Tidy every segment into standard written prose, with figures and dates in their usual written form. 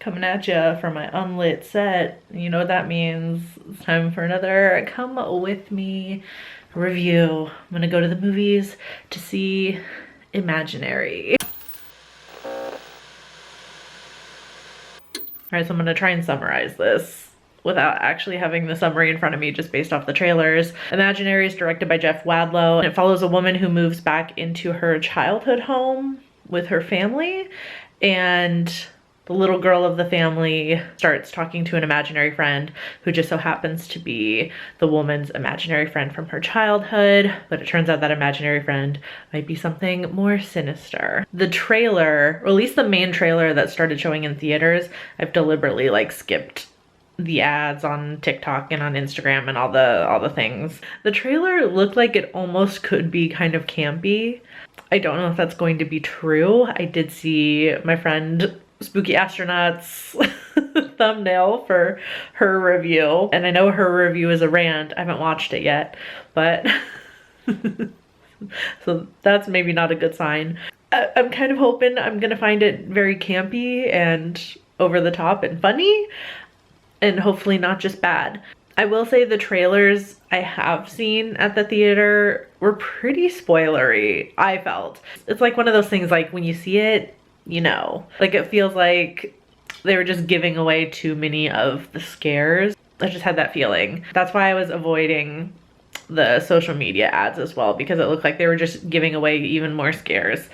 Coming at ya from my unlit set. You know what that means. It's time for another come with me review. I'm gonna go to the movies to see Imaginary. Alright, so I'm gonna try and summarize this without actually having the summary in front of me, just based off the trailers. Imaginary is directed by Jeff Wadlow, and it follows a woman who moves back into her childhood home with her family, and the little girl of the family starts talking to an imaginary friend who just so happens to be the woman's imaginary friend from her childhood, but it turns out that imaginary friend might be something more sinister. The trailer, or at least the main trailer that started showing in theaters, I've deliberately like skipped the ads on TikTok and on Instagram and all the things. The trailer looked like it almost could be kind of campy. I don't know if that's going to be true. I did see my friend Spooky Astronaut's thumbnail for her review, and I know her review is a rant. I haven't watched it yet, but so that's maybe not a good sign. I'm kind of hoping I'm gonna find it very campy and over the top and funny, and hopefully not just bad. I will say the trailers I have seen at the theater were pretty spoilery, I felt. It's like one of those things, like when you see it, you know, like it feels like they were just giving away too many of the scares. I just had that feeling. That's why I was avoiding the social media ads as well, because it looked like they were just giving away even more scares.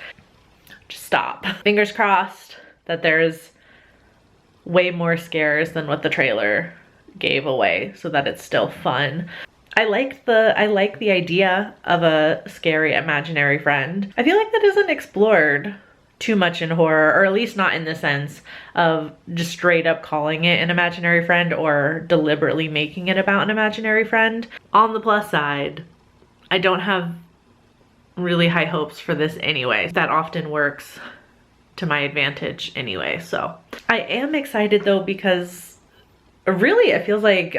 Just stop. Fingers crossed that there's way more scares than what the trailer gave away, so that it's still fun. I like the idea of a scary imaginary friend. I feel like that isn't explored too much in horror, or at least not in the sense of just straight up calling it an imaginary friend or deliberately making it about an imaginary friend. On the plus side, I don't have really high hopes for this anyway. That often works to my advantage anyway. So I am excited though, because really it feels like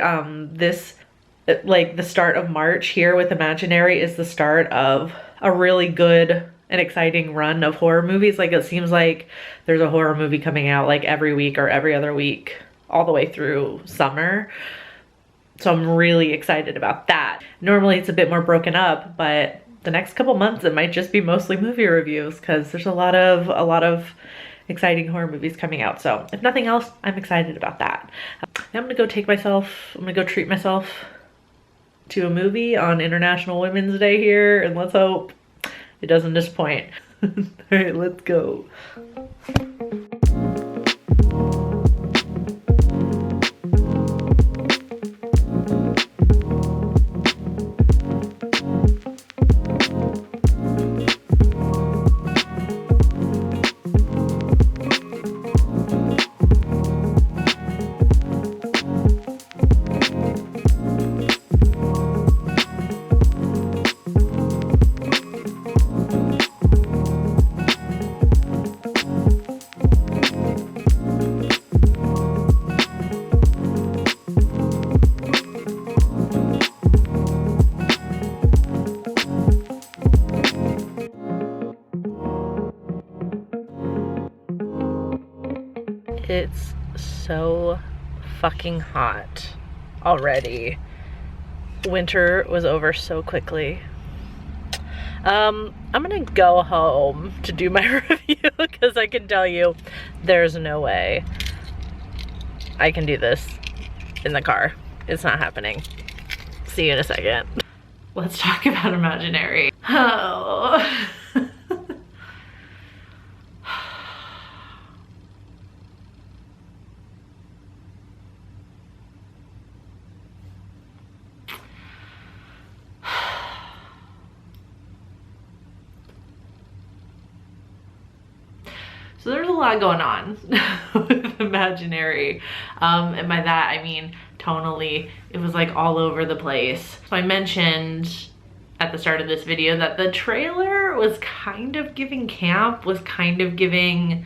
the start of March here with Imaginary is the start of a really good and exciting run of horror movies. Like it seems like there's a horror movie coming out like every week or every other week all the way through summer. So I'm really excited about that. Normally it's a bit more broken up, but the next couple months it might just be mostly movie reviews, because there's a lot of exciting horror movies coming out. So if nothing else, I'm excited about that. I'm gonna go treat myself to a movie on International Women's Day here, and let's hope it doesn't disappoint. All right, let's go. It's so fucking hot already. Winter was over so quickly. I'm gonna go home to do my review, because I can tell you there's no way I can do this in the car. It's not happening. See you in a second. Let's talk about Imaginary. Oh. So there's a lot going on with Imaginary, and by that I mean tonally it was like all over the place. So I mentioned at the start of this video that the trailer was kind of giving camp, was kind of giving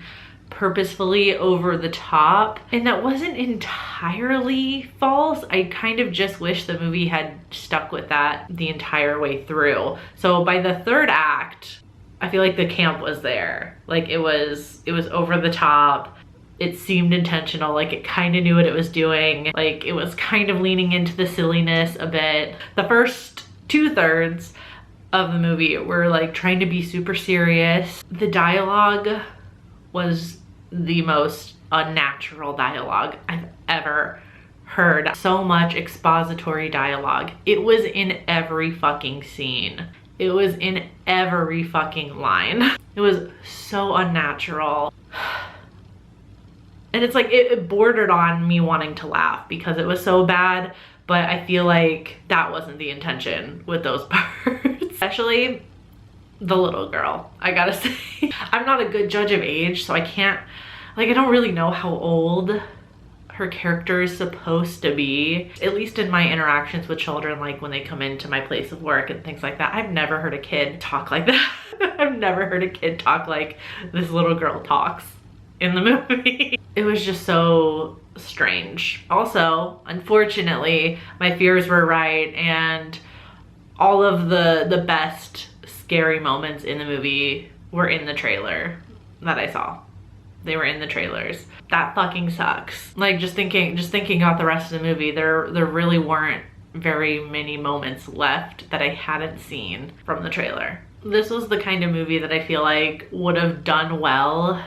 purposefully over the top, and that wasn't entirely false. I kind of just wish the movie had stuck with that the entire way through. So by the third act, I feel like the camp was there. Like it was over the top. It seemed intentional, like it kind of knew what it was doing. Like it was kind of leaning into the silliness a bit. The first 2/3 of the movie were like trying to be super serious. The dialogue was the most unnatural dialogue I've ever heard. So much expository dialogue. It was in every fucking scene. It was in every fucking line. It was so unnatural. And it's like, it bordered on me wanting to laugh because it was so bad, but I feel like that wasn't the intention with those parts. Especially the little girl, I gotta say. I'm not a good judge of age, so I can't, like, I don't really know how old her character is supposed to be. At least in my interactions with children, like when they come into my place of work and things like that, I've never heard a kid talk like that. I've never heard a kid talk like this little girl talks in the movie. It was just so strange. Also, unfortunately, my fears were right, and all of the best scary moments in the movie were in the trailer that I saw. They were in the trailers. That fucking sucks. Like just thinking about the rest of the movie, there really weren't very many moments left that I hadn't seen from the trailer. This was the kind of movie that I feel like would have done well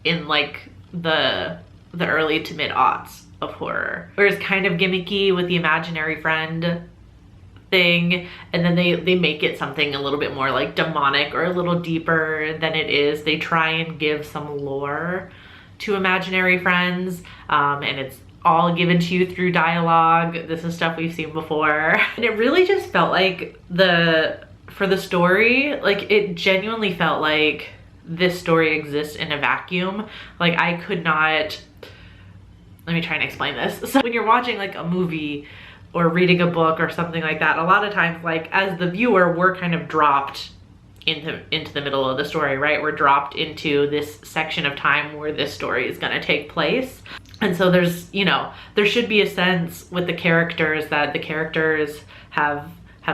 in like the early to mid aughts of horror, where it's kind of gimmicky with the imaginary friend thing, and then they make it something a little bit more like demonic or a little deeper than it is. They try and give some lore to imaginary friends, and it's all given to you through dialogue. This is stuff we've seen before. And it really just felt like for the story, like it genuinely felt like this story exists in a vacuum. Like I could not, let me try and explain this. So when you're watching like a movie or reading a book or something like that, a lot of times, like as the viewer, we're kind of dropped into the middle of the story, right? We're dropped into this section of time where this story is gonna take place. And so there's, you know, there should be a sense with the characters that the characters have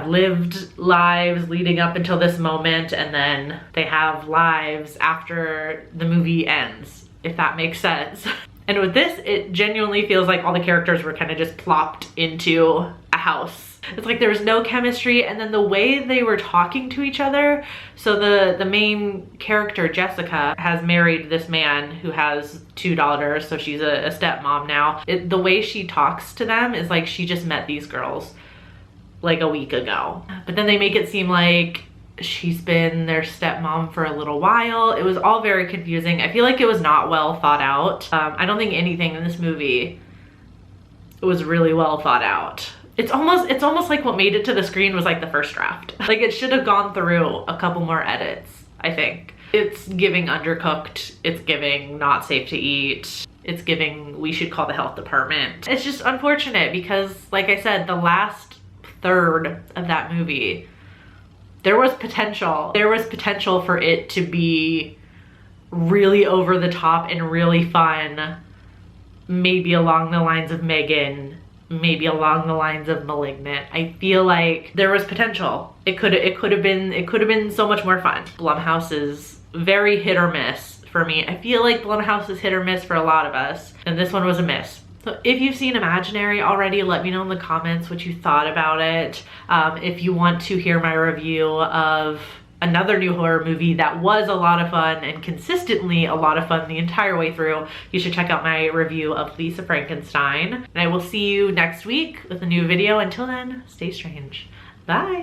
lived lives leading up until this moment, and then they have lives after the movie ends, if that makes sense. And with this, it genuinely feels like all the characters were kind of just plopped into a house. It's like there was no chemistry, and then the way they were talking to each other. So the main character, Jessica, has married this man who has 2 daughters, so she's a stepmom now. The way she talks to them is like she just met these girls like a week ago. But then they make it seem like she's been their stepmom for a little while. It was all very confusing. I feel like it was not well thought out. I don't think anything in this movie was really well thought out. It's almost like what made it to the screen was like the first draft. Like it should have gone through a couple more edits, I think. It's giving undercooked. It's giving not safe to eat. It's giving we should call the health department. It's just unfortunate because, like I said, the last third of that movie, there was potential. There was potential for it to be really over the top and really fun. Maybe along the lines of Maven, maybe along the lines of Malignant. I feel like there was potential. It could have been so much more fun. Blumhouse is very hit or miss for me. I feel like Blumhouse is hit or miss for a lot of us, and this one was a miss. So if you've seen Imaginary already, let me know in the comments what you thought about it. If you want to hear my review of another new horror movie that was a lot of fun and consistently a lot of fun the entire way through, you should check out my review of Lisa Frankenstein. And I will see you next week with a new video. Until then, stay strange. Bye.